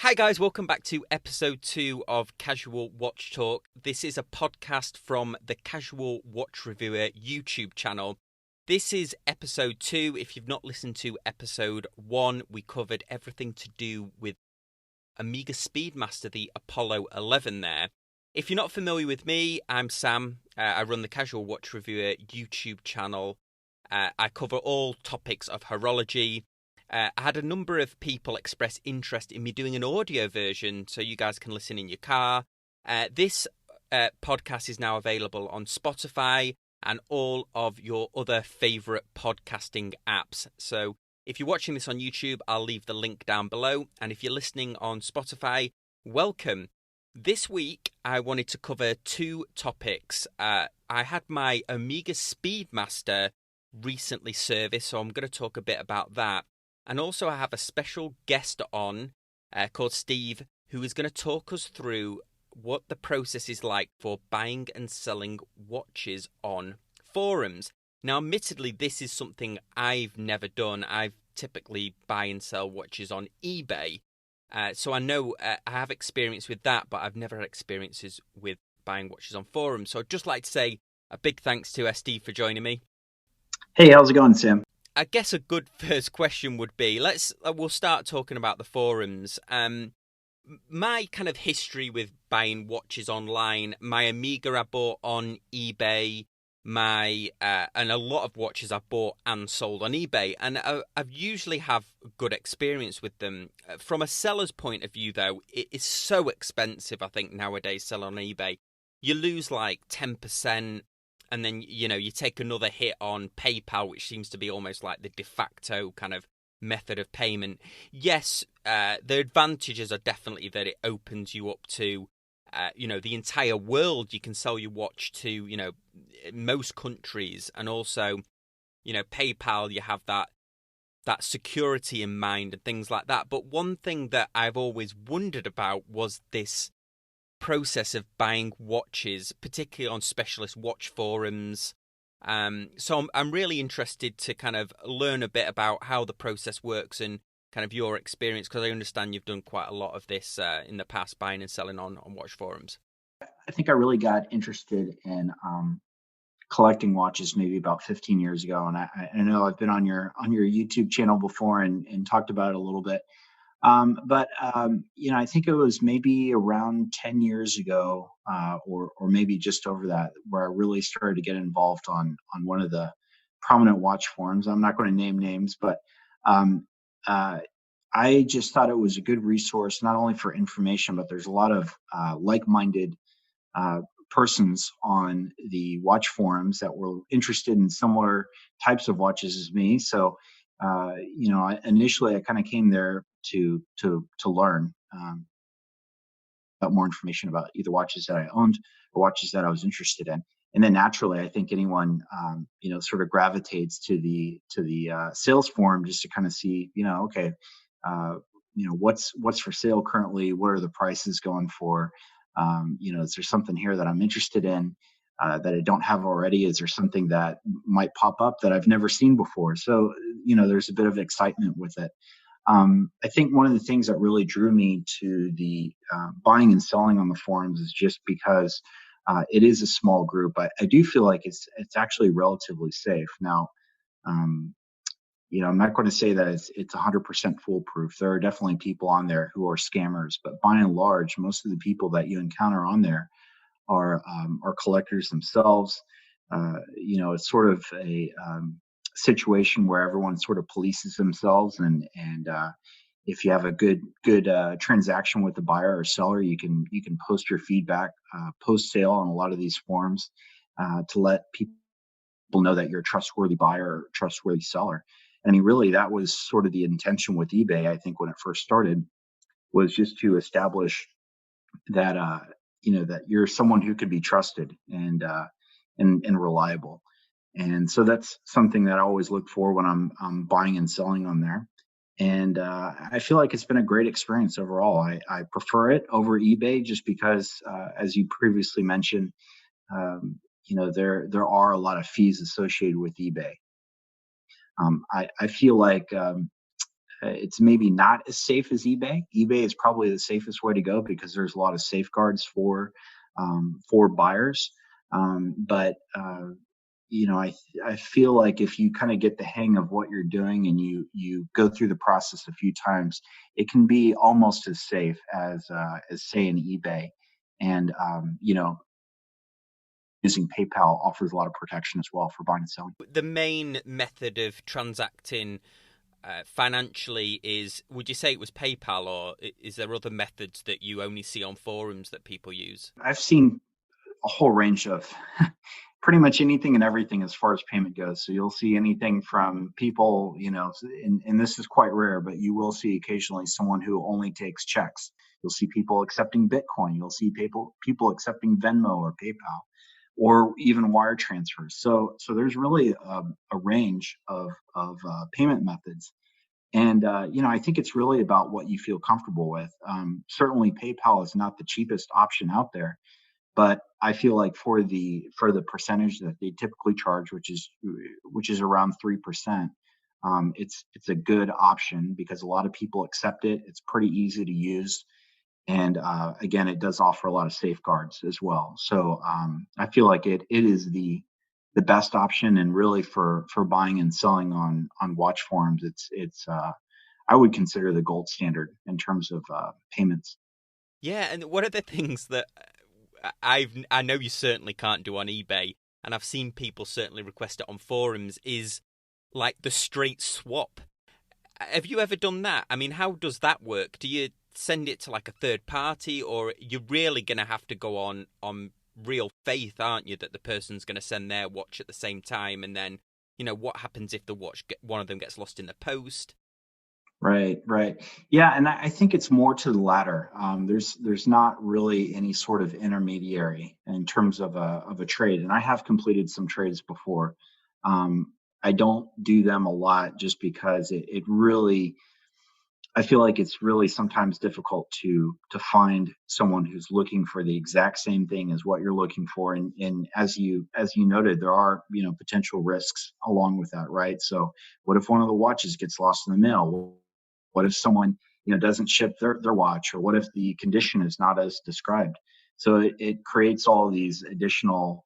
Hi guys, welcome back to episode 2 of Casual Watch Talk. This is a podcast from the Casual Watch Reviewer YouTube channel. This is episode 2. If you've not listened to episode 1, we covered everything to do with Omega Speedmaster, the Apollo 11 there. If you're not familiar with me, I'm Sam. I run the Casual Watch Reviewer YouTube channel. I cover all topics of horology. I had a number of people express interest in me doing an audio version so you guys can listen in your car. This podcast is now available on Spotify and all of your other favourite podcasting apps. So if you're watching this on YouTube, I'll leave the link down below. And if you're listening on Spotify, welcome. This week, I wanted to cover 2 topics. I had my Omega Speedmaster recently serviced, so I'm going to talk a bit about that. And also I have a special guest on called Steve, who is going to talk us through what the process is like for buying and selling watches on forums. Now, admittedly, this is something I've never done. I typically buy and sell watches on eBay. So I know I have experience with that, but I've never had experiences with buying watches on forums. So I'd just like to say a big thanks to Steve for joining me. Hey, how's it going, Sam? I guess a good first question would be, we'll start talking about the forums. My kind of history with buying watches online, my Omega I bought on eBay, and a lot of watches I bought and sold on eBay, and I've usually have good experience with them. From a seller's point of view, though, it is so expensive. I think nowadays selling on eBay, you lose like 10%. And then, you take another hit on PayPal, which seems to be almost like the de facto kind of method of payment. Yes, the advantages are definitely that it opens you up to, the entire world. You can sell your watch to, most countries. And also, PayPal, you have that security in mind and things like that. But one thing that I've always wondered about was this process of buying watches, particularly on specialist watch forums. So I'm really interested to kind of learn a bit about how the process works and kind of your experience, because I understand you've done quite a lot of this in the past, buying and selling on watch forums. I think I really got interested in collecting watches maybe about 15 years ago, and I know I've been on your YouTube channel before and talked about it a little bit. But I think it was maybe around 10 years ago, or maybe just over that, where I really started to get involved on one of the prominent watch forums. I'm not going to name names, but um, uh, I just thought it was a good resource, not only for information, but there's a lot of like-minded uh, persons on the watch forums that were interested in similar types of watches as me. So, initially I kind of came there to learn about more information about either watches that I owned or watches that I was interested in. And then naturally, I think anyone sort of gravitates to the sales forum just to kind of see, okay, uh, what's for sale currently, what are the prices going for, is there something here that I'm interested in that I don't have already? Is there something that might pop up that I've never seen before? So there's a bit of excitement with it. I think one of the things that really drew me to the buying and selling on the forums is just because it is a small group. I do feel like it's actually relatively safe. Now, um, I'm not going to say that it's 100% foolproof. There are definitely people on there who are scammers, but by and large, most of the people that you encounter on there are collectors themselves. It's sort of a situation where everyone sort of polices themselves, and if you have a good transaction with the buyer or seller, you can post your feedback post sale on a lot of these forums to let people know that you're a trustworthy buyer or trustworthy seller. I mean, really, that was sort of the intention with eBay. I think when it first started was just to establish that that you're someone who could be trusted and reliable. And so that's something that I always look for when I'm buying and selling on there. And I feel like it's been a great experience overall. I prefer it over eBay just because, as you previously mentioned, there are a lot of fees associated with eBay. I feel like it's maybe not as safe as eBay. eBay is probably the safest way to go because there's a lot of safeguards for buyers. But I feel like if you kind of get the hang of what you're doing and you go through the process a few times, it can be almost as safe as say an eBay. And using PayPal offers a lot of protection as well for buying and selling. The main method of transacting financially is, would you say it was PayPal, or is there other methods that you only see on forums that people use? I've seen a whole range of pretty much anything and everything as far as payment goes. So you'll see anything from people, and this is quite rare, but you will see occasionally someone who only takes checks. You'll see people accepting Bitcoin. You'll see people accepting Venmo or PayPal, or even wire transfers. So there's really a range of payment methods. And I think it's really about what you feel comfortable with. Certainly, PayPal is not the cheapest option out there, but I feel like for the percentage that they typically charge, which is around 3%, it's a good option because a lot of people accept it. It's pretty easy to use, and again, it does offer a lot of safeguards as well. So I feel like it is the best option, and really for buying and selling on watch forums, it's I would consider the gold standard in terms of payments. Yeah, and one of the things that I know you certainly can't do on eBay, and I've seen people certainly request it on forums, is like the straight swap. Have you ever done that? I mean, how does that work? Do you send it to like a third party, or you're really going to have to go on real faith, aren't you, that the person's going to send their watch at the same time, and then what happens if one of them gets lost in the post? Right, right. Yeah, and I think it's more to the latter. There's not really any sort of intermediary in terms of a trade, and I have completed some trades before. I don't do them a lot just because it really, I feel like it's really sometimes difficult to find someone who's looking for the exact same thing as what you're looking for. And as you noted, there are potential risks along with that, right? So what if one of the watches gets lost in the mail? Well, what if someone doesn't ship their watch, or what if the condition is not as described? So it creates all of these additional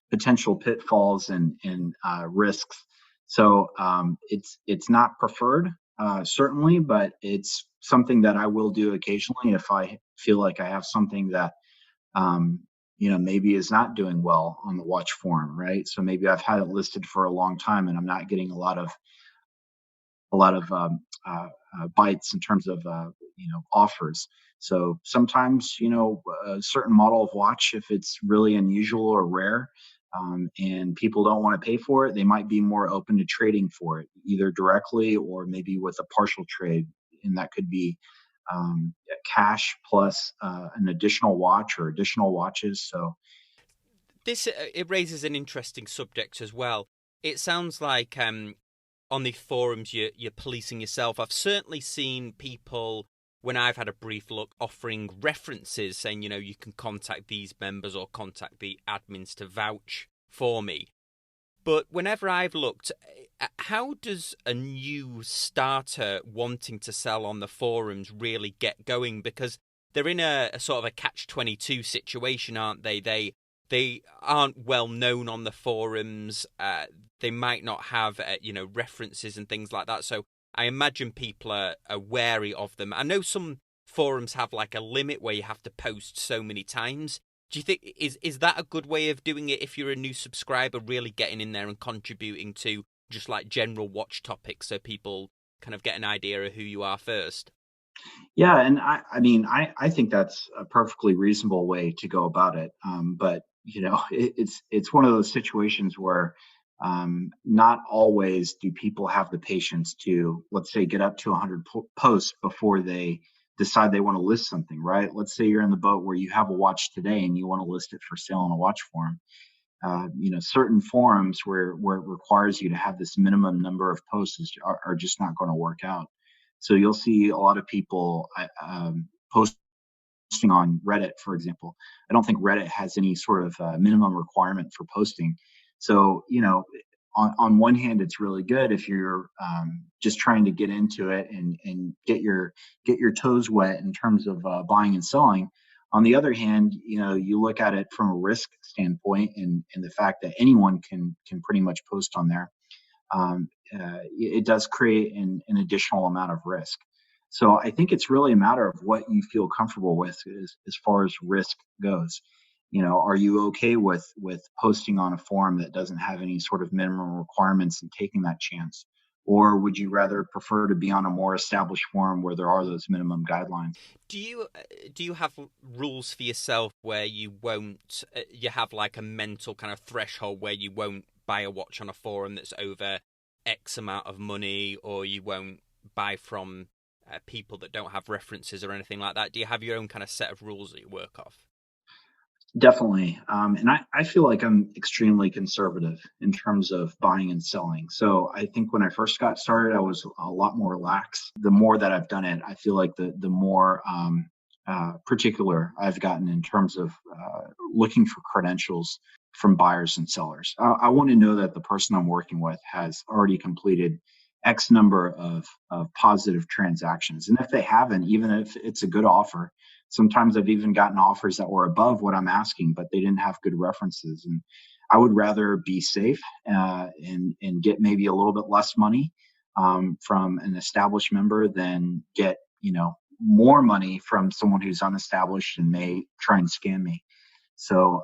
potential pitfalls and risks. So it's not preferred, certainly, but it's something that I will do occasionally if I feel like I have something that maybe is not doing well on the watch forum, right? So maybe I've had it listed for a long time and I'm not getting a lot of bites in terms of offers. So sometimes a certain model of watch, if it's really unusual or rare, and people don't want to pay for it, they might be more open to trading for it, either directly or maybe with a partial trade, and that could be cash plus an additional watch or additional watches. So This it raises an interesting subject as well. It sounds like on the forums you're policing yourself. I've certainly seen people, when I've had a brief look, offering references saying, you can contact these members or contact the admins to vouch for me. But whenever I've looked, how does a new starter wanting to sell on the forums really get going? Because they're in a sort of a catch-22 situation, aren't they? They aren't well known on the forums. They might not have references and things like that. So I imagine people are wary of them. I know some forums have like a limit where you have to post so many times. Do you think is that a good way of doing it if you're a new subscriber, really getting in there and contributing to just like general watch topics so people kind of get an idea of who you are first? yeah, and I mean, I think that's a perfectly reasonable way to go about it. But it's one of those situations where not always do people have the patience to, let's say, get up to 100 posts before they decide they want to list something, right? Let's say you're in the boat where you have a watch today and you want to list it for sale on a watch forum. Certain forums where it requires you to have this minimum number of posts are just not going to work out. So you'll see a lot of people posting on Reddit, for example. I don't think Reddit has any sort of minimum requirement for posting. So on one hand, it's really good if you're just trying to get into it and get your toes wet in terms of buying and selling. On the other hand, you look at it from a risk standpoint, and the fact that anyone can pretty much post on there, it does create an additional amount of risk. So I think it's really a matter of what you feel comfortable with as far as risk goes. Are you okay with posting on a forum that doesn't have any sort of minimum requirements and taking that chance? Or would you rather prefer to be on a more established forum where there are those minimum guidelines? Do you have rules for yourself where you won't you have like a mental kind of threshold where you won't buy a watch on a forum that's over X amount of money, or you won't buy from people that don't have references or anything like that? Do you have your own kind of set of rules that you work off? Definitely. And I feel like I'm extremely conservative in terms of buying and selling. So I think when I first got started, I was a lot more lax. The more that I've done it, I feel like the more particular I've gotten in terms of looking for credentials from buyers and sellers. I want to know that the person I'm working with has already completed X number of positive transactions. And if they haven't, even if it's a good offer, sometimes I've even gotten offers that were above what I'm asking, but they didn't have good references. And I would rather be safe and get maybe a little bit less money from an established member than get more money from someone who's unestablished and may try and scam me. So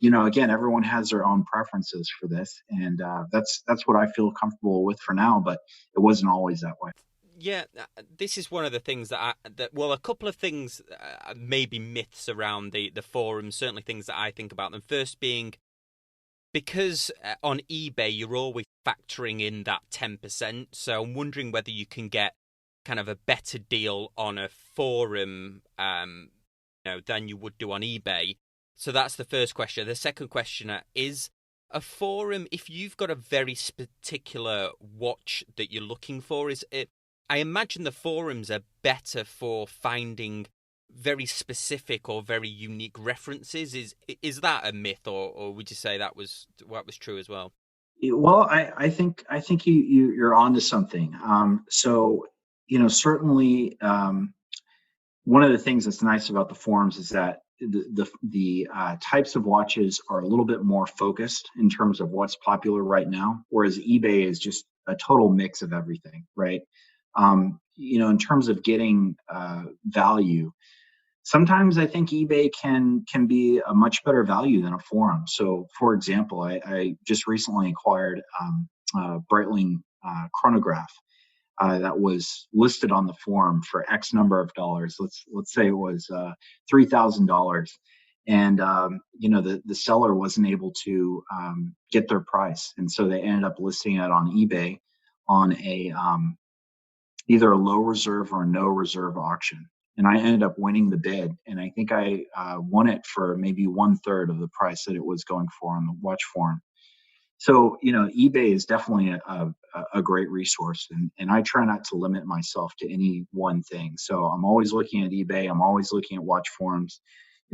again, everyone has their own preferences for this, and that's what I feel comfortable with for now. But it wasn't always that way. Yeah, this is one of the things well, a couple of things, maybe myths around the forums, certainly things that I think about them. First being, because on eBay, you're always factoring in that 10%. So I'm wondering whether you can get kind of a better deal on a forum, than you would do on eBay. So that's the first question. The second question is, a forum, if you've got a very particular watch that you're looking for, is it? I imagine the forums are better for finding very specific or very unique references. Is that a myth, or would you say that was true as well? Well, I think you're onto something. So certainly, one of the things that's nice about the forums is that the types of watches are a little bit more focused in terms of what's popular right now, whereas eBay is just a total mix of everything, right? In terms of getting value, sometimes I think eBay can be a much better value than a forum. So, for example, I just recently acquired a Breitling chronograph that was listed on the forum for X number of dollars. Let's say it was $3,000, and the seller wasn't able to get their price, and so they ended up listing it on eBay on a either a low reserve or a no reserve auction. And I ended up winning the bid, and I think I won it for maybe one third of the price that it was going for on the watch forum. So, eBay is definitely a great resource, and I try not to limit myself to any one thing. So I'm always looking at eBay. I'm always looking at watch forums.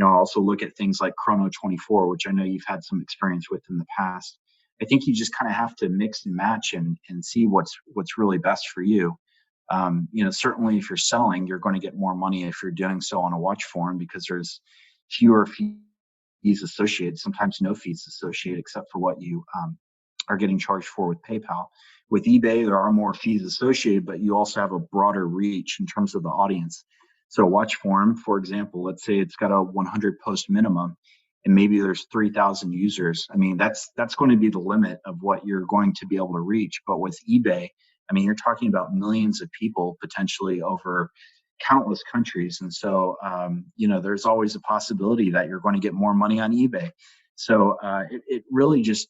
I also look at things like Chrono24, which I know you've had some experience with in the past. I think you just kind of have to mix and match and see what's really best for you. Certainly if you're selling, you're going to get more money if you're doing so on a watch forum because there's fewer fees associated, sometimes no fees associated except for what you are getting charged for with PayPal. With eBay, there are more fees associated, but you also have a broader reach in terms of the audience. So watch forum, for example, let's say it's got a 100 post minimum and maybe there's 3,000 users. I mean, that's going to be the limit of what you're going to be able to reach. But with eBay, I mean, you're talking about millions of people potentially over countless countries. And so, there's always a possibility that you're going to get more money on eBay. So it really just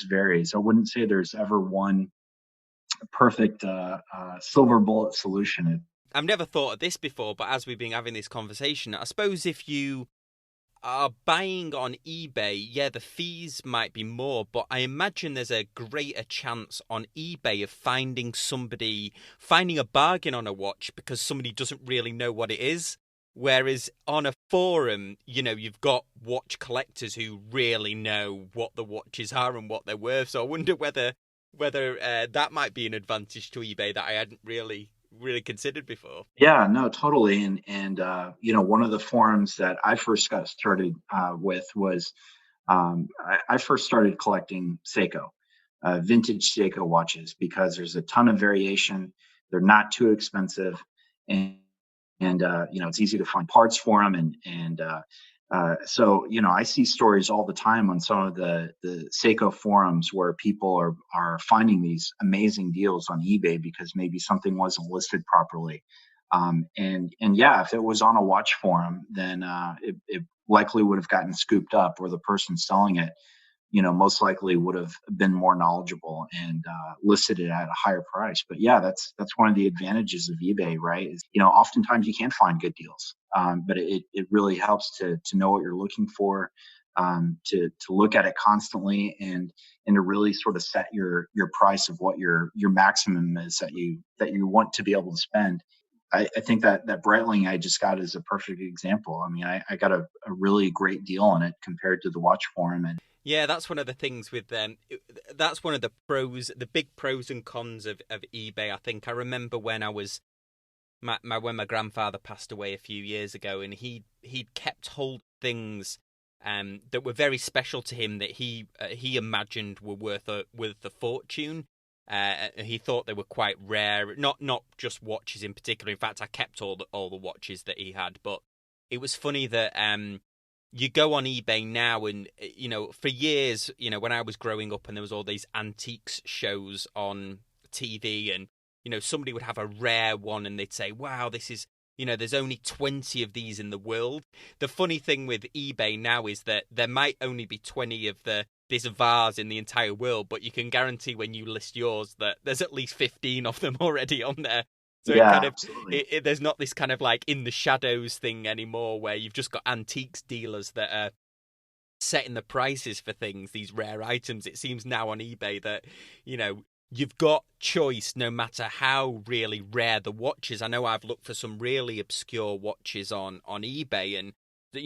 varies. I wouldn't say there's ever one perfect silver bullet solution. I've never thought of this before, but as we've been having this conversation, I suppose if you are buying on eBay, yeah, the fees might be more, but I imagine there's a greater chance on eBay of finding a bargain on a watch because somebody doesn't really know what it is. Whereas on a forum, you've got watch collectors who really know what the watches are and what they're worth. So I wonder whether that might be an advantage to eBay that I hadn't really considered before. Yeah, no, totally. And one of the forums that I first got started with was I first started collecting Seiko, vintage Seiko watches, because there's a ton of variation. They're not too expensive, and it's easy to find parts for them. So I see stories all the time on some of the Seiko forums where people are finding these amazing deals on eBay because maybe something wasn't listed properly. And yeah, if it was on a watch forum, then it likely would have gotten scooped up, or the person selling it most likely would have been more knowledgeable and listed it at a higher price. But yeah, that's one of the advantages of eBay, right? Is oftentimes you can find good deals, but it really helps to know what you're looking for, to look at it constantly, and to really sort of set your price of what your maximum is that you want to be able to spend. I think that Breitling I just got is a perfect example. I mean, I got a really great deal on it compared to the watch forum. And Yeah, that's one of the things with them. That's one of the pros, the big pros and cons of eBay. I think I remember when I was when my grandfather passed away a few years ago, and he'd kept hold of things that were very special to him that he imagined were worth a fortune. He thought they were quite rare, not just watches in particular. In fact, I kept all the watches that he had. But it was funny that you go on eBay now, and for years, when I was growing up, and there was all these antiques shows on TV, and somebody would have a rare one, and they'd say, "Wow, this is." There's only 20 of these in the world. The funny thing with eBay now is that there might only be 20 of this vase in the entire world, but you can guarantee when you list yours that there's at least 15 of them already on there. So it yeah, kind of absolutely. there's not this kind of like in the shadows thing anymore, where you've just got antiques dealers that are setting the prices for things, these rare items. It seems now on eBay that you've got choice no matter how really rare the watch is. I know I've looked for some really obscure watches on eBay, and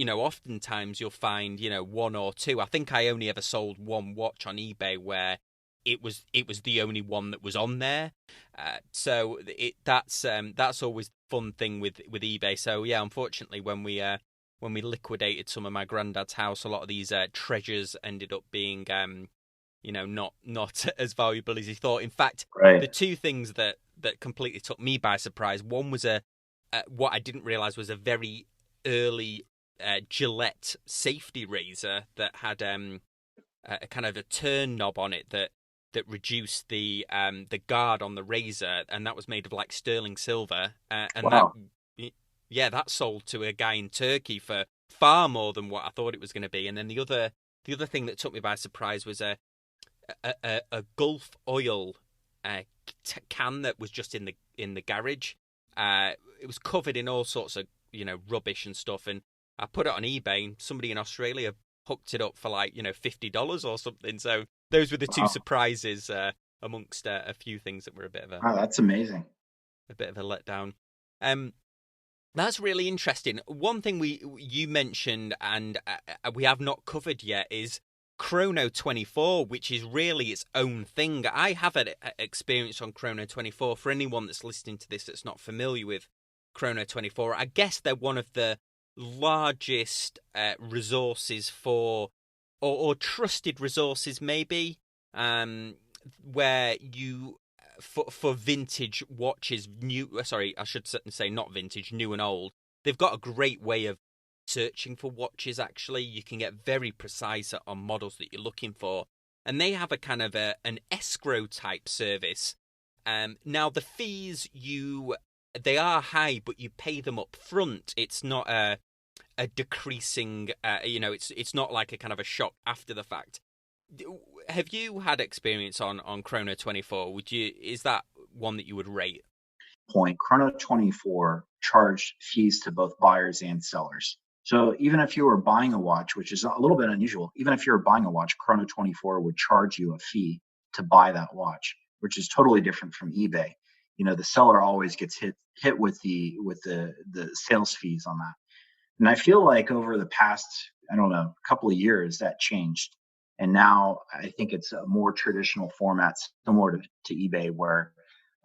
oftentimes you'll find one or two. I think I only ever sold one watch on eBay where it was the only one that was on there. So that's always the fun thing with eBay. So yeah, unfortunately, when we liquidated some of my granddad's house, a lot of these treasures ended up being not as valuable as he thought. In fact, Right. the two things that completely took me by surprise. One was what I didn't realize was a very early Gillette safety razor that had a kind of a turn knob on it that reduced the guard on the razor, and that was made of like sterling silver, and that Wow. yeah, that sold to a guy in Turkey for far more than what I thought it was going to be. And then the other thing that took me by surprise was a Gulf oil can that was just in the garage. It was covered in all sorts of rubbish and stuff, and I put it on eBay, and somebody in Australia hooked it up for like $50 or something. So those were the two Wow. surprises amongst a few things that were Wow, that's amazing. a bit of a letdown. Um, that's really interesting. One thing you mentioned and we have not covered yet is Chrono 24, which is really its own thing. I have an experience on Chrono 24. For anyone that's listening to this that's not familiar with Chrono 24, I guess they're one of the largest resources or trusted resources maybe, where you for vintage watches, new. Sorry, I should say not vintage, new and old. They've got a great way of searching for watches. Actually, you can get very precise on models that you're looking for, and they have a kind of an escrow type service. Now the fees they are high, but you pay them up front. It's not a decreasing. It's not like a kind of a shock after the fact. Have you had experience on Chrono 24? Is that one that you would rate? Point, Chrono 24 charged fees to both buyers and sellers. So even if you were buying a watch, which is a little bit unusual, even if you were buying a watch, Chrono 24 would charge you a fee to buy that watch, which is totally different from eBay. The seller always gets hit with the sales fees on that. And I feel like over the past, I don't know, couple of years that changed. And now I think it's a more traditional format similar to eBay where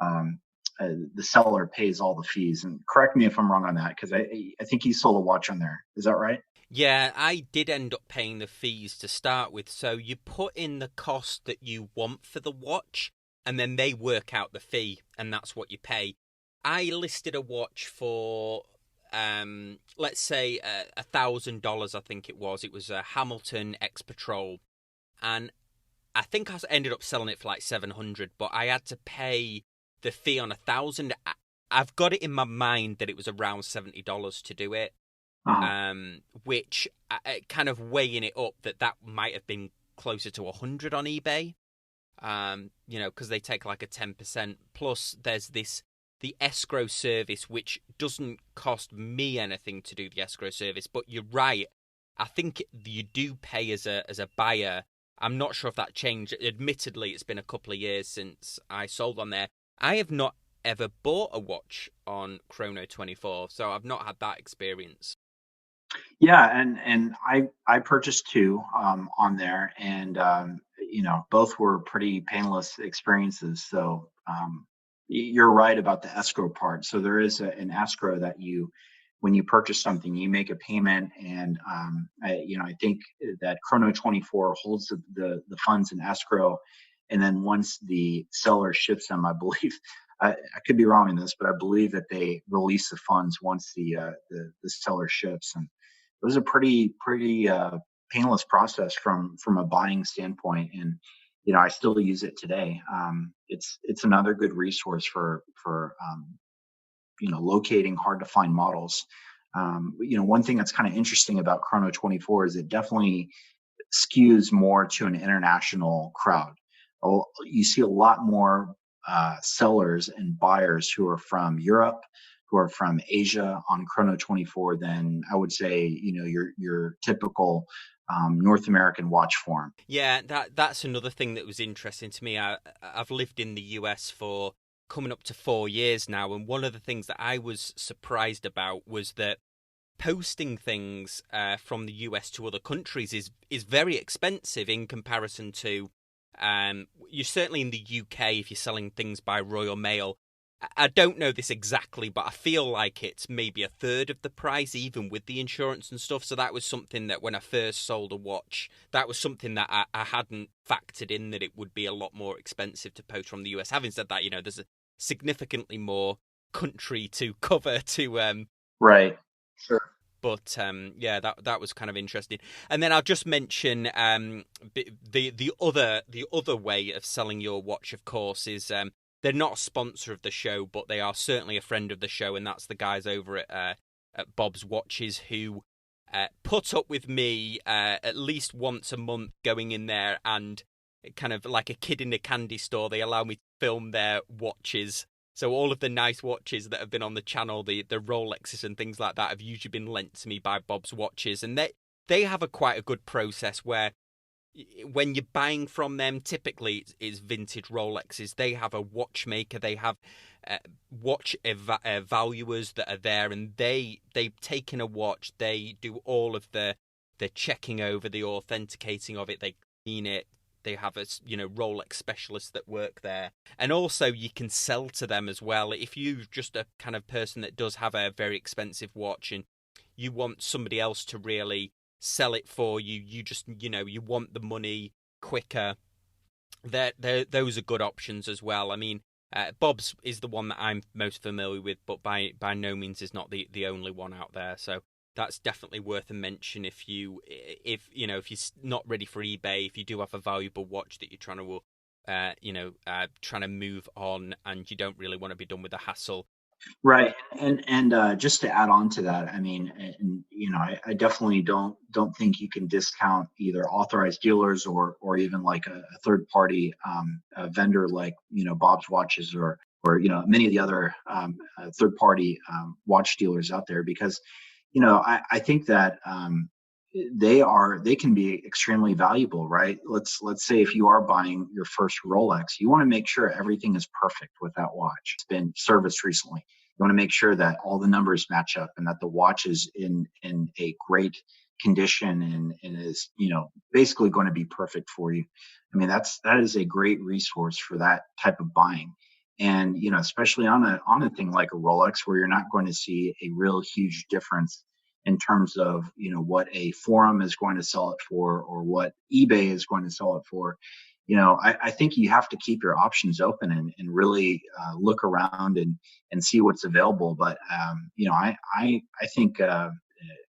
um, the seller pays all the fees. And correct me if I'm wrong on that, because I think he sold a watch on there. Is that right? Yeah, I did end up paying the fees to start with. So you put in the cost that you want for the watch, and then they work out the fee, and that's what you pay. I listed a watch for, let's say, $1,000. I think it was. It was a Hamilton X Patrol, and I think I ended up selling it for like 700. But I had to pay the fee on 1,000. I've got it in my mind that it was around $70 to do it, Uh-huh. which kind of weighing it up that might have been closer to 100 on eBay. Because they take like a 10%. Plus, there's the escrow service, which doesn't cost me anything to do the escrow service. But you're right. I think you do pay as a buyer. I'm not sure if that changed. Admittedly, it's been a couple of years since I sold on there. I have not ever bought a watch on Chrono 24, so I've not had that experience. Yeah, and I purchased two on there, and both were pretty painless experiences. So you're right about the escrow part. So there is an escrow that when you purchase something, you make a payment, and I think that Chrono 24 holds the funds in escrow, and then once the seller ships them, I believe. I could be wrong in this, but I believe that they release the funds once the seller ships, and it was a pretty painless process from a buying standpoint. And I still use it today. It's another good resource for locating hard to find models. One thing that's kind of interesting about Chrono 24 is it definitely skews more to an international crowd. You see a lot more sellers and buyers who are from Europe, who are from Asia on Chrono 24 than I would say, your typical North American watch form. Yeah, that's another thing that was interesting to me. I've lived in the US for coming up to 4 years now, and one of the things that I was surprised about was that posting things from the US to other countries is very expensive in comparison to you're certainly in the UK if you're selling things by Royal Mail. I don't know this exactly, but I feel like it's maybe a third of the price, even with the insurance and stuff. So that was something that when I first sold a watch, that was something that I hadn't factored in, that it would be a lot more expensive to post from the US. Having said that, there's a significantly more country to cover to Right. Sure. but yeah, that was kind of interesting. And then I'll just mention the other way of selling your watch, of course, is they're not a sponsor of the show, but they are certainly a friend of the show, and that's the guys over at Bob's Watches who put up with me at least once a month going in there and kind of like a kid in a candy store. They allow me to film their watches. So all of the nice watches that have been on the channel, the Rolexes and things like that, have usually been lent to me by Bob's Watches, and they have quite a good process where when you're buying from them, typically it's vintage Rolexes. They have a watchmaker, they have watch valuers that are there, and they've taken a watch, they do all of the checking over, the authenticating of it, they clean it. They have a Rolex specialists that work there, and also you can sell to them as well. If you're just a kind of person that does have a very expensive watch and you want somebody else to really sell it for you, you just you want the money quicker. Those are good options as well. I mean, Bob's is the one that I'm most familiar with, but by no means is not the only one out there. So that's definitely worth a mention if you're not ready for eBay, if you do have a valuable watch that you're trying to move on and you don't really want to be done with the hassle. Right. And just to add on to that, I mean, I definitely don't think you can discount either authorized dealers or even like a third party a vendor like Bob's Watches or many of the other third party watch dealers out there, because I think that they can be extremely valuable, right? Let's say if you are buying your first Rolex, you want to make sure everything is perfect with that watch. It's been serviced recently. You want to make sure that all the numbers match up and that the watch is in a great condition and is, basically going to be perfect for you. I mean, that is a great resource for that type of buying. And, especially on a thing like a Rolex, where you're not going to see a real huge difference in terms of, what a forum is going to sell it for or what eBay is going to sell it for. I think you have to keep your options open and really look around and see what's available. But I think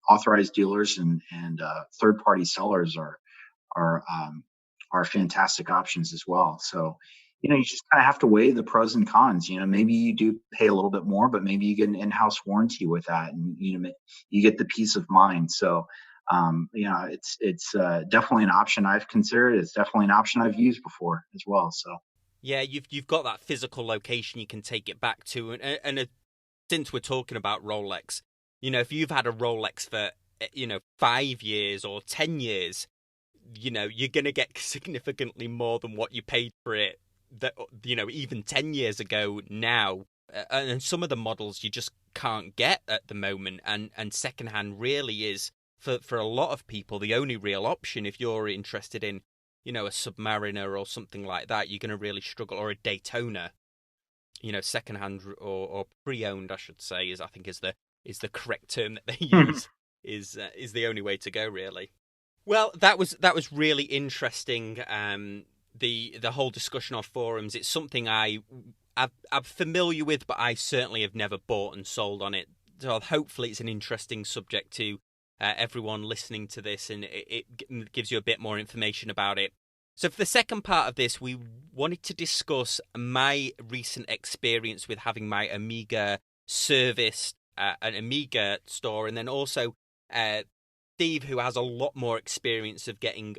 authorized dealers and third party sellers are are fantastic options as well. So you just kind of have to weigh the pros and cons. Maybe you do pay a little bit more, but maybe you get an in-house warranty with that, and you get the peace of mind. So it's definitely an option I've considered. It's definitely an option I've used before as well. So yeah, you've got that physical location you can take it back to, and since we're talking about Rolex, if you've had a Rolex for 5 years or 10 years, you're gonna get significantly more than what you paid for it. That even 10 years ago now, and some of the models you just can't get at the moment, and secondhand really is for a lot of people the only real option. If you're interested in a Submariner or something like that, you're going to really struggle, or a Daytona. Secondhand or pre-owned, I should say, I think is the correct term that they use. is the only way to go, really. Well, that was really interesting. The whole discussion on forums. It's something I'm familiar with, but I certainly have never bought and sold on it. So hopefully it's an interesting subject to everyone listening to this, and it gives you a bit more information about it. So for the second part of this, we wanted to discuss my recent experience with having my Amiga serviced at an Amiga store, and then also Steve, who has a lot more experience of getting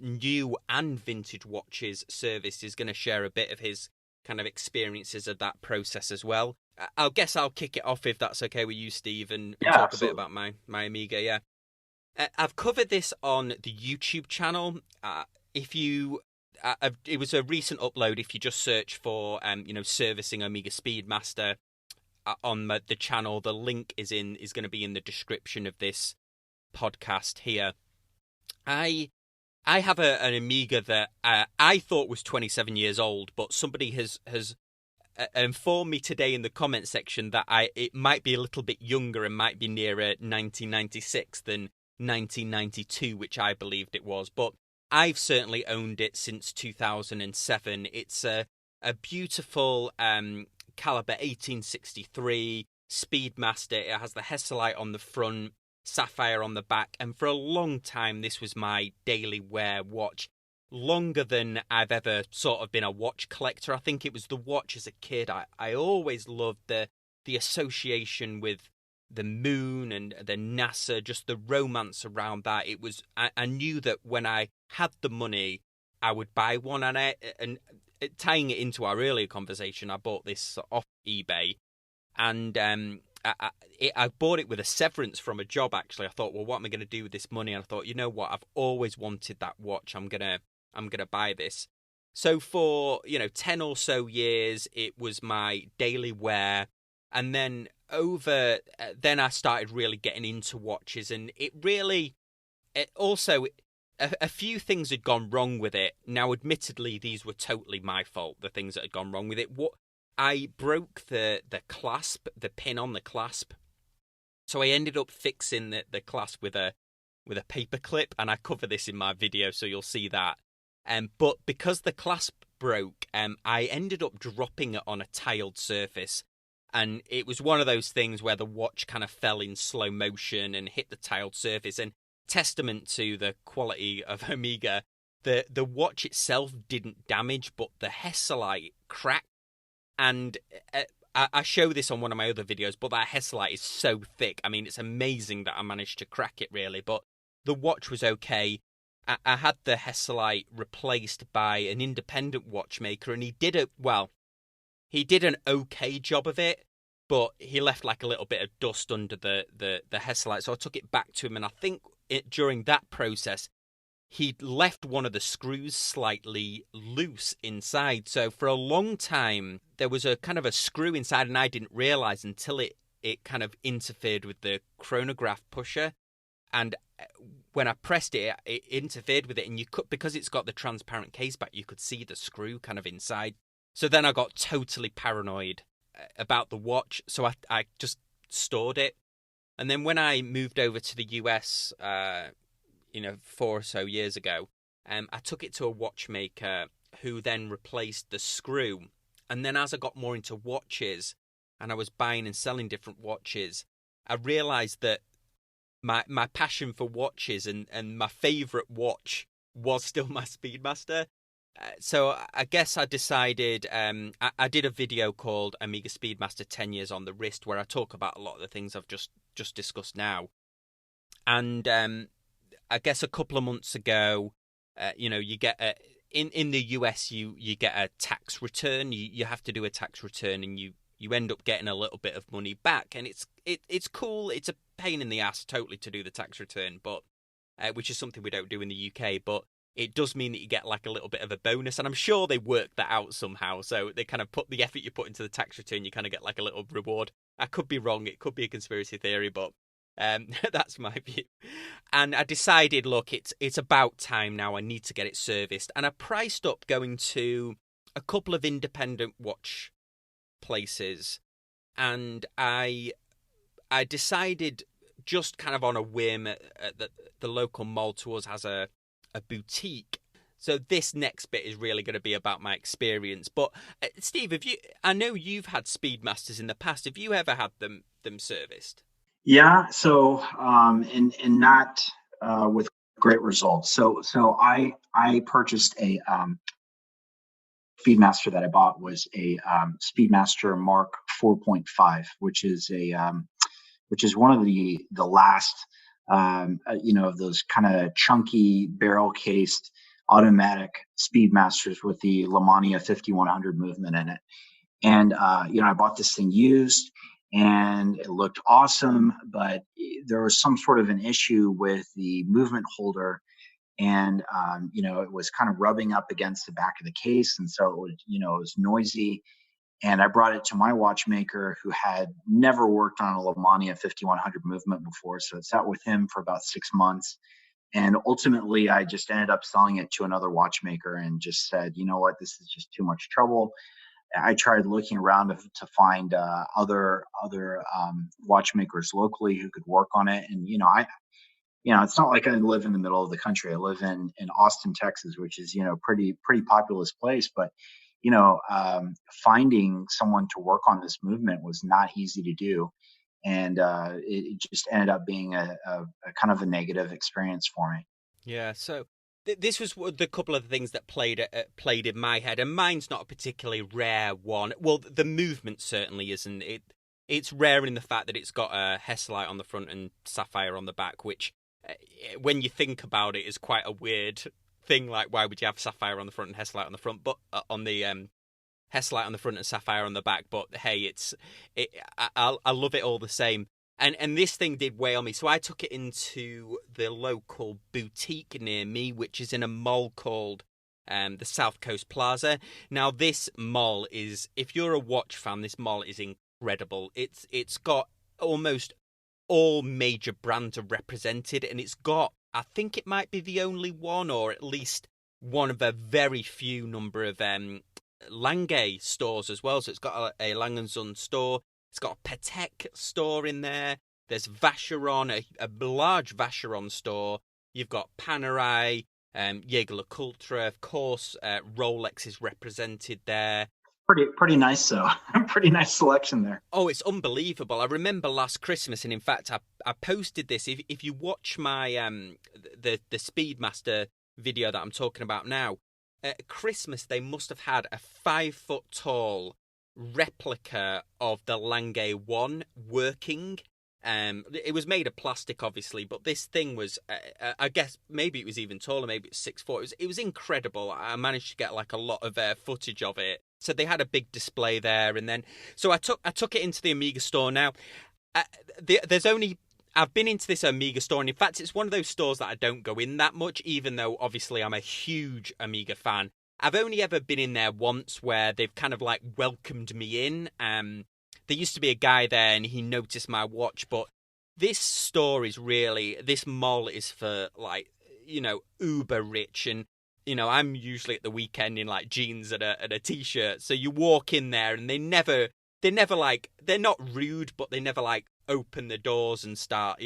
new and vintage watches serviced, is going to share a bit of his kind of experiences of that process as well. I'll kick it off if that's okay with you, Steve, and talk absolutely. A bit about my Amiga. Yeah, I've covered this on the YouTube channel. It was a recent upload. If you just search for servicing Amiga Speedmaster on the channel, the link is going to be in the description of this podcast here. I have an Amiga that I thought was 27 years old, but somebody has informed me today in the comment section that it might be a little bit younger and might be nearer 1996 than 1992, which I believed it was. But I've certainly owned it since 2007. It's a beautiful caliber 1863 Speedmaster. It has the Hesalite on the front, sapphire on the back, and for a long time this was my daily wear watch, longer than I've ever sort of been a watch collector. I think it was the watch as a kid. I always loved the association with the moon and the NASA, just the romance around that. It was I knew that when I had the money I would buy one, and tying it into our earlier conversation, I bought this off eBay, and I bought it with a severance from a job, actually. I thought, well, what am I going to do with this money? And I thought, you know what? I've always wanted that watch. I'm gonna buy this. So for 10 or so years, it was my daily wear, and then then I started really getting into watches, and a few things had gone wrong with it. Now, admittedly, these were totally my fault. The things that had gone wrong with it. I broke the clasp, the pin on the clasp. So I ended up fixing the clasp with a paper clip, and I cover this in my video, so you'll see that. But because the clasp broke, I ended up dropping it on a tiled surface, and it was one of those things where the watch kind of fell in slow motion and hit the tiled surface. And testament to the quality of Amiga, the watch itself didn't damage, but the Hesalite cracked. And I show this on one of my other videos, but that Hesalite is so thick. I mean, it's amazing that I managed to crack it, really. But the watch was okay. I had the Hesalite replaced by an independent watchmaker, and he did an okay job of it, but he left like a little bit of dust under the Hesalite. So I took it back to him, and I think during that process, he'd left one of the screws slightly loose inside. So for a long time, there was a kind of a screw inside, and I didn't realize until it kind of interfered with the chronograph pusher. And when I pressed it, it interfered with it, and you could, because it's got the transparent case back, you could see the screw kind of inside. So then I got totally paranoid about the watch, so I just stored it. And then when I moved over to the US, 4 or so years ago, I took it to a watchmaker who then replaced the screw. And then as I got more into watches and I was buying and selling different watches, I realized that my passion for watches and my favorite watch was still my Speedmaster. So I guess I decided, I did a video called Omega Speedmaster 10 Years on the Wrist, where I talk about a lot of the things I've just discussed now. And I guess a couple of months ago, you get in the US, you get a tax return. You have to do a tax return, and you end up getting a little bit of money back, and it's cool. It's a pain in the ass totally to do the tax return, but which is something we don't do in the UK, but it does mean that you get like a little bit of a bonus, and I'm sure they work that out somehow. So they kind of put the effort you put into the tax return, you kind of get like a little reward. I could be wrong. It could be a conspiracy theory, but that's my view. And I decided, look, it's about time now. I need to get it serviced, and I priced up going to a couple of independent watch places, and I decided just kind of on a whim that the local mall to us has a boutique. So this next bit is really going to be about my experience. But Steve, I know you've had Speedmasters in the past. Have you ever had them serviced? Yeah. So, and not with great results. So I purchased a Speedmaster that I bought was a Speedmaster Mark 4.5, which is one of the last of those kind of chunky barrel cased automatic Speedmasters with the Lamania 5100 movement in it. And I bought this thing used, and it looked awesome, but there was some sort of an issue with the movement holder, and it was kind of rubbing up against the back of the case, and so it was noisy. And I brought it to my watchmaker, who had never worked on a Lamania 5100 movement before, so it sat with him for about 6 months. And ultimately, I just ended up selling it to another watchmaker and just said, you know what, this is just too much trouble. I tried looking around to find other watchmakers locally who could work on it, and it's not like I live in the middle of the country. I live in Austin, Texas, which is pretty populous place. But finding someone to work on this movement was not easy to do, and it just ended up being a kind of a negative experience for me. Yeah. So this was the couple of things that played in my head, and mine's not a particularly rare one. Well, the movement certainly isn't. It's rare in the fact that it's got a Hesalite on the front and sapphire on the back, which, when you think about it, is quite a weird thing. Like, why would you have sapphire on the front and Hesalite on the front, but on the Hesalite on the front and sapphire on the back? But hey, I love it all the same. And this thing did weigh on me, so I took it into the local boutique near me, which is in a mall called the South Coast Plaza. Now, this mall is, if you're a watch fan, this mall is incredible. It's got almost all major brands are represented, and it's got, I think it might be the only one, or at least one of a very few number of Lange stores as well. So it's got a Lang & Son store. It's got a Patek store in there. There's Vacheron, a large Vacheron store. You've got Panerai, Jaeger-LeCoultre, of course. Rolex is represented there. Pretty nice, though. Pretty nice selection there. Oh, it's unbelievable. I remember last Christmas, and in fact, I posted this. If you watch my the Speedmaster video that I'm talking about now, at Christmas they must have had a 5-foot tall replica of the Lange 1 working. It was made of plastic, obviously, but this thing was, I guess maybe it was even taller, maybe it's 6 foot. It was incredible. I managed to get like a lot of footage of it. So they had a big display there, and then so I took it into the Omega store. Now, there's only I've been into this Amiga store, and in fact, it's one of those stores that I don't go in that much, even though obviously I'm a huge Amiga fan. I've only ever been in there once where they've kind of like welcomed me in. There used to be a guy there and he noticed my watch, but this store is really, this mall is for like, uber rich, and I'm usually at the weekend in like jeans and a t-shirt. So you walk in there and they're never like, they're not rude, but they never like open the doors and start,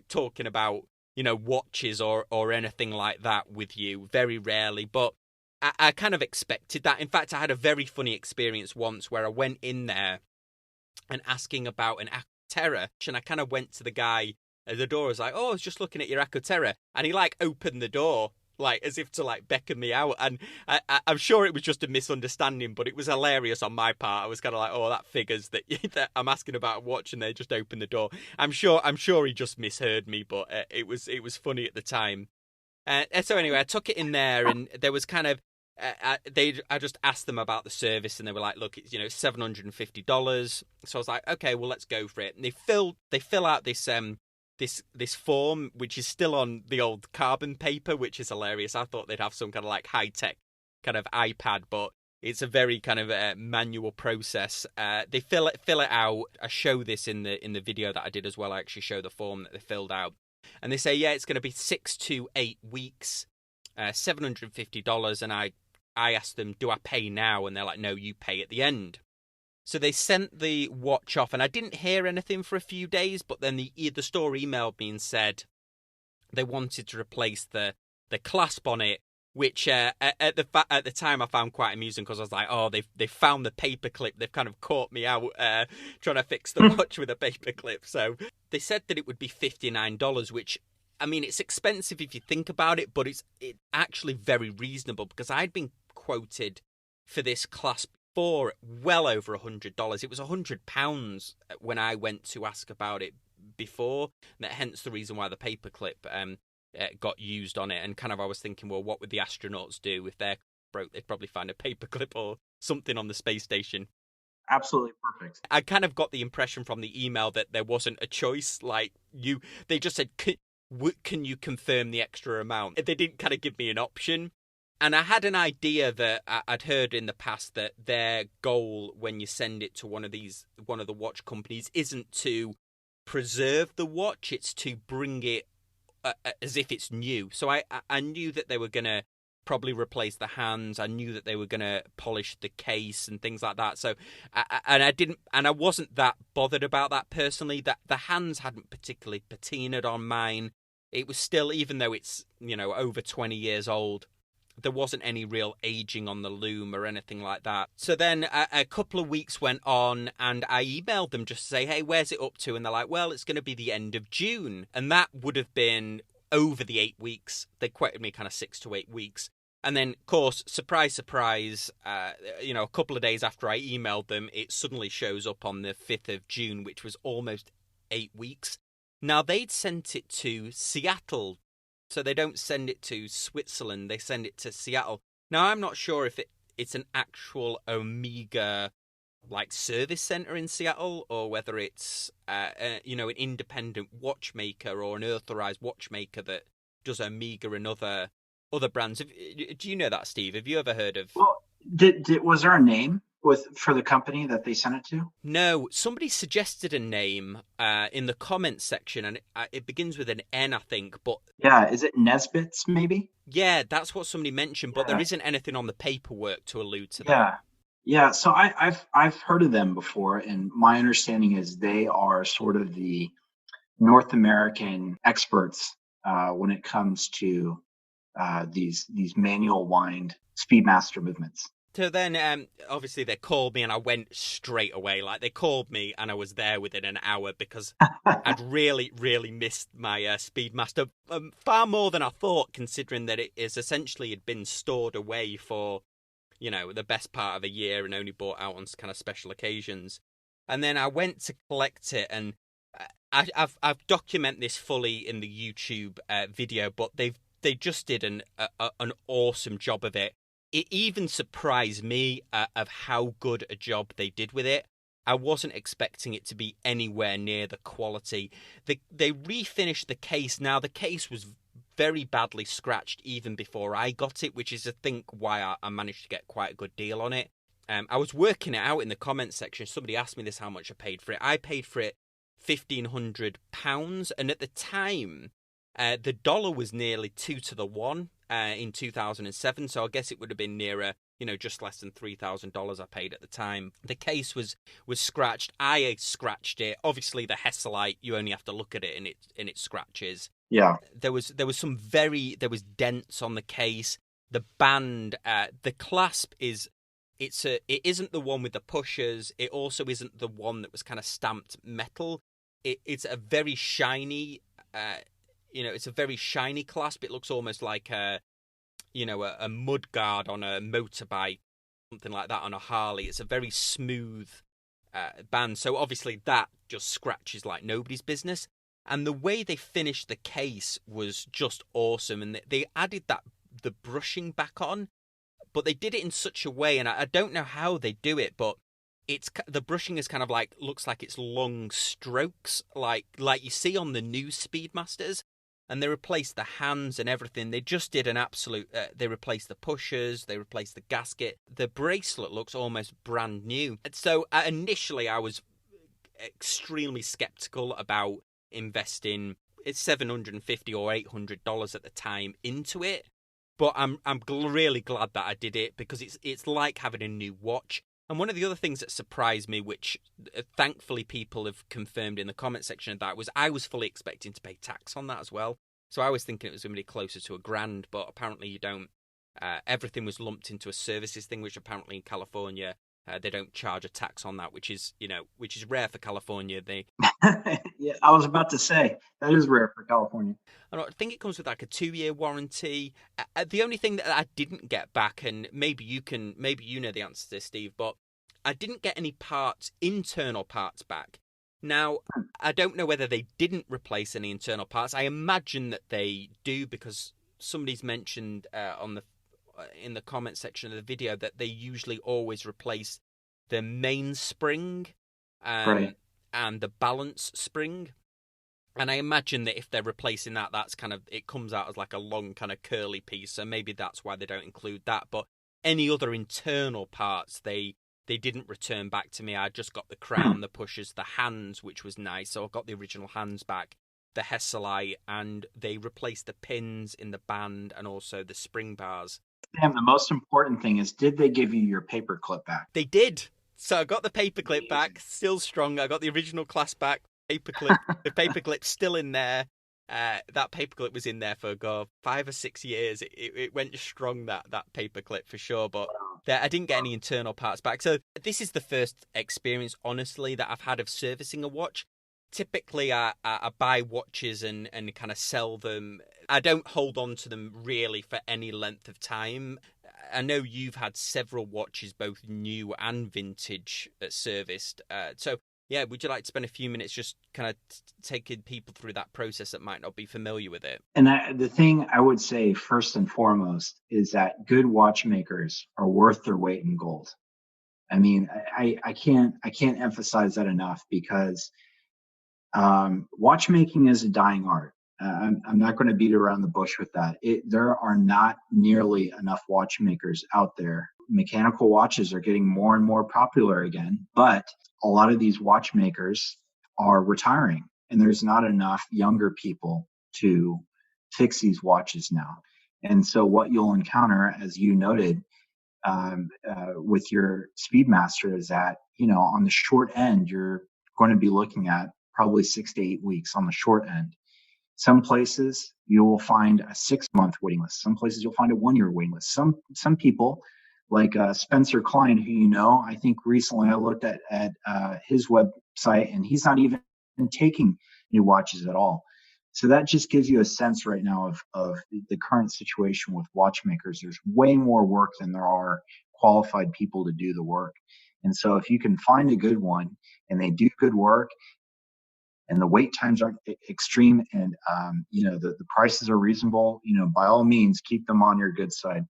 talking about, watches or anything like that with you. Very rarely, but I kind of expected that. In fact, I had a very funny experience once where I went in there and asking about an Acroterra, and I kind of went to the guy at the door. I was like, "Oh, I was just looking at your Acroterra," and he like opened the door like as if to like beckon me out. And I'm sure it was just a misunderstanding, but it was hilarious on my part. I was kind of like, "Oh, that figures that, that I'm asking about a watch, and they just opened the door." I'm sure he just misheard me, but it was funny at the time. So anyway, I took it in there, and there was kind of I just asked them about the service, and they were like, "Look, it's $750." So I was like, "Okay, well, let's go for it." And they fill out this form, which is still on the old carbon paper, which is hilarious. I thought they'd have some kind of like high tech kind of iPad, but it's a very kind of manual process. They fill it out. I show this in the video that I did as well. I actually show the form that they filled out. And they say, yeah, it's going to be 6 to 8 weeks, $750. And I asked them, do I pay now? And they're like, no, you pay at the end. So they sent the watch off, and I didn't hear anything for a few days. But then the store emailed me and said they wanted to replace the clasp on it, which at the time I found quite amusing, because I was like, oh, they've found the paperclip. They've kind of caught me out trying to fix the watch with a paperclip. So they said that it would be $59, which, I mean, it's expensive if you think about it, but it's actually very reasonable, because I'd been quoted for this clasp for well over $100. It was £100 when I went to ask about it before, hence the reason why the paperclip got used on it. And kind of I was thinking, well, what would the astronauts do if they're broke? They'd probably find a paperclip or something on the space station. Absolutely perfect. I kind of got the impression from the email that there wasn't a choice. Like they just said, can you confirm the extra amount? They didn't kind of give me an option. And I had an idea that I'd heard in the past that their goal when you send it to one of the watch companies isn't to preserve the watch, it's to bring it as if it's new. So I knew that they were going to probably replace the hands. I knew that they were going to polish the case and things like that. So I wasn't that bothered about that personally. That the hands hadn't particularly patinaed on mine. It was still, even though it's over 20 years old, there wasn't any real aging on the loom or anything like that. So then a couple of weeks went on, and I emailed them just to say, hey, where's it up to? And they're like, well, it's going to be the end of June. And that would have been over the 8 weeks. They quoted me kind of 6 to 8 weeks. And then, of course, surprise, surprise, a couple of days after I emailed them, it suddenly shows up on the 5th of June, which was almost 8 weeks. Now, they'd sent it to Seattle. So they don't send it to Switzerland, they send it to Seattle. Now, I'm not sure if it's an actual Omega like service center in Seattle, or whether it's an independent watchmaker or an authorized watchmaker that does Omega and other brands. Do you know that, Steve? Have you ever heard of? Well, was there a name for the company that they sent it to? No, somebody suggested a name in the comments section, and it begins with an N, I think. But yeah, is it Nesbit's maybe? Yeah, that's what somebody mentioned, but there isn't anything on the paperwork to allude to that. Yeah. So I've heard of them before, and my understanding is they are sort of the North American experts when it comes to these manual wind Speedmaster movements. So then, obviously, they called me, and I went straight away. Like, they called me, and I was there within an hour, because I'd really, really missed my Speedmaster, far more than I thought, considering that it is essentially had been stored away for, the best part of a year and only bought out on kind of special occasions. And then I went to collect it, and I've documented this fully in the YouTube video, but they just did an awesome job of it. It even surprised me of how good a job they did with it. I wasn't expecting it to be anywhere near the quality. They refinished the case. Now, the case was very badly scratched even before I got it, which is, I think, why I managed to get quite a good deal on it. I was working it out in the comments section. Somebody asked me this, how much I paid for it. I paid for it £1,500, and at the time, the dollar was nearly 2 to the 1 in 2007, so I guess it would have been nearer, just less than $3,000 I paid at the time. The case was scratched. I scratched it. Obviously, the Hesselite, you only have to look at it and it scratches. Yeah. There was dents on the case. The band, the clasp it isn't the one with the pushers. It also isn't the one that was kind of stamped metal. It's a very shiny, it's a very shiny clasp. It looks almost like a mud guard on a motorbike, something like that on a Harley. It's a very smooth band. So obviously that just scratches like nobody's business. And the way they finished the case was just awesome. And they added the brushing back on, but they did it in such a way, and I don't know how they do it, but the brushing is kind of like, looks like it's long strokes, like you see on the new Speedmasters, and they replaced the hands and everything. They just did an absolute, they replaced the pushers, they replaced the gasket. The bracelet looks almost brand new. So initially I was extremely skeptical about investing $750 or $800 at the time into it. But I'm really glad that I did it, because it's like having a new watch. And one of the other things that surprised me, which thankfully people have confirmed in the comment section of that, was I was fully expecting to pay tax on that as well. So I was thinking it was going to be closer to $1,000, but apparently you don't. Everything was lumped into a services thing, which apparently in California they don't charge a tax on that, which is rare for California. Yeah, I was about to say that is rare for California. I think it comes with like a 2-year warranty. The only thing that I didn't get back, and maybe you know the answer to this, Steve, but I didn't get any internal parts back. Now, I don't know whether they didn't replace any internal parts. I imagine that they do, because somebody's mentioned in the comment section of the video that they usually always replace the mainspring Right. and the balance spring. And I imagine that if they're replacing that, that's kind of, it comes out as like a long kind of curly piece. So maybe that's why they don't include that. But any other internal parts, they didn't return back to me. I just got the crown, the pushers, the hands, which was nice. So I got the original hands back, the Hesselite, and they replaced the pins in the band and also the spring bars. Sam, the most important thing is, did they give you your paper clip back? They did. So I got the paperclip back, still strong. I got the original clasp back, paperclip. The paperclip's still in there. That paperclip was in there for 5 or 6 years. It went strong, that paperclip, for sure. But I didn't get any internal parts back. So this is the first experience, honestly, that I've had of servicing a watch. Typically, I buy watches and kind of sell them. I don't hold on to them really for any length of time. I know you've had several watches, both new and vintage, serviced. So, yeah, would you like to spend a few minutes just kind of taking people through that process that might not be familiar with it? And the thing I would say first and foremost is that good watchmakers are worth their weight in gold. I mean, I can't emphasize that enough, because watchmaking is a dying art. I'm not going to beat around the bush with that. There are not nearly enough watchmakers out there. Mechanical watches are getting more and more popular again, but a lot of these watchmakers are retiring, and there's not enough younger people to fix these watches now. And so what you'll encounter, as you noted, with your Speedmaster, is that, on the short end, you're going to be looking at probably 6 to 8 weeks on the short end. Some places you will find a 6-month waiting list. Some places you'll find a 1-year waiting list. Some people, like Spencer Klein, who I think recently I looked at his website, and he's not even taking new watches at all. So that just gives you a sense right now of the current situation with watchmakers. There's way more work than there are qualified people to do the work. And so if you can find a good one and they do good work, and the wait times aren't extreme, and the prices are reasonable, by all means, keep them on your good side.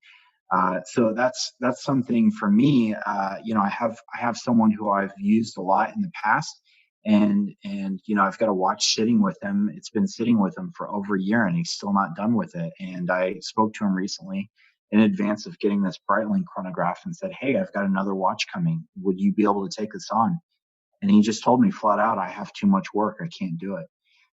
So that's something for me. I have someone who I've used a lot in the past, and I've got a watch sitting with him. It's been sitting with him for over a year, and he's still not done with it. And I spoke to him recently in advance of getting this Breitling chronograph and said, "Hey, I've got another watch coming. Would you be able to take this on?" And he just told me flat out, "I have too much work. I can't do it."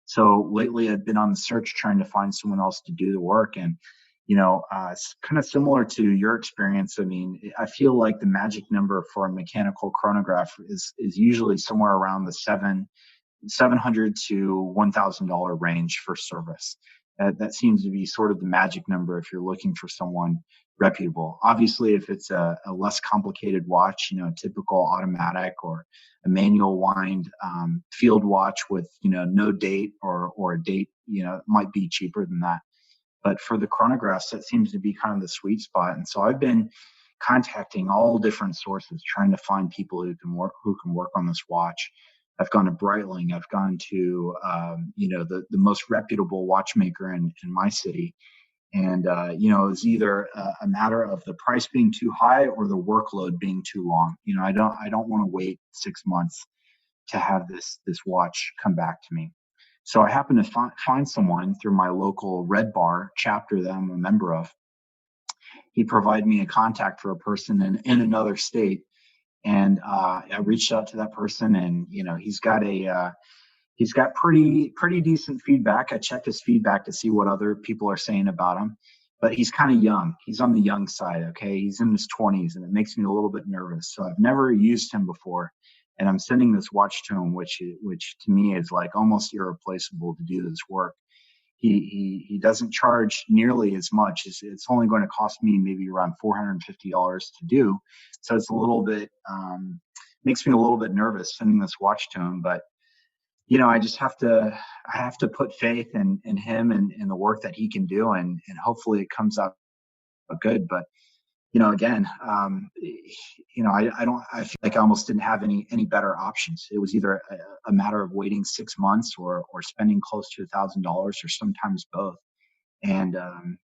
So lately, I've been on the search trying to find someone else to do the work. And, it's kind of similar to your experience. I mean, I feel like the magic number for a mechanical chronograph is usually somewhere around the 700 to $1,000 range for service. That seems to be sort of the magic number if you're looking for someone reputable. Obviously, if it's a less complicated watch, a typical automatic or a manual wind field watch with no date or a date, it might be cheaper than that. But for the chronographs, that seems to be kind of the sweet spot. And so I've been contacting all different sources, trying to find people who can work on this watch. I've gone to Breitling. I've gone to the most reputable watchmaker in my city, and it's either a matter of the price being too high or the workload being too long. I don't want to wait 6 months to have this watch come back to me. So I happened to find someone through my local Red Bar chapter that I'm a member of. He provided me a contact for a person in another state, and I reached out to that person, and he's got pretty decent feedback. I checked his feedback to see what other people are saying about him, but he's kind of young. He's on the young side. Okay, he's in his 20s, and it makes me a little bit nervous. So I've never used him before, and I'm sending this watch to him, which to me is like almost irreplaceable to do this work. He doesn't charge nearly as much. It's only going to cost me maybe around $450 to do. So it's a little bit makes me a little bit nervous sending this watch to him. But I have to put faith in him and in the work that he can do, and hopefully it comes out good. But again, I feel like I almost didn't have any better options. It was either a matter of waiting 6 months or spending close to $1,000 or sometimes both. And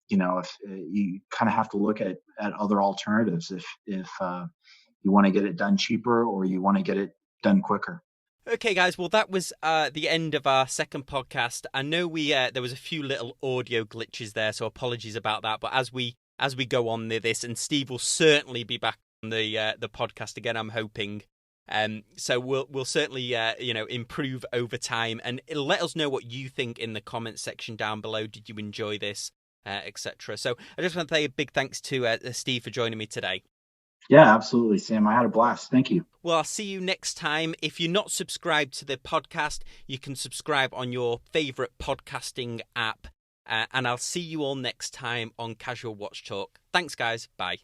if you kind of have to look at other alternatives if you want to get it done cheaper or you want to get it done quicker. Okay, guys. Well, that was the end of our second podcast. I know there was a few little audio glitches there, so apologies about that. But as we go on this, and Steve will certainly be back on the podcast again, I'm hoping. So we'll certainly improve over time, and let us know what you think in the comments section down below. Did you enjoy this, etc. So I just want to say a big thanks to Steve for joining me today. Yeah, absolutely, Sam. I had a blast. Thank you. Well, I'll see you next time. If you're not subscribed to the podcast, you can subscribe on your favourite podcasting app. And I'll see you all next time on Casual Watch Talk. Thanks, guys. Bye.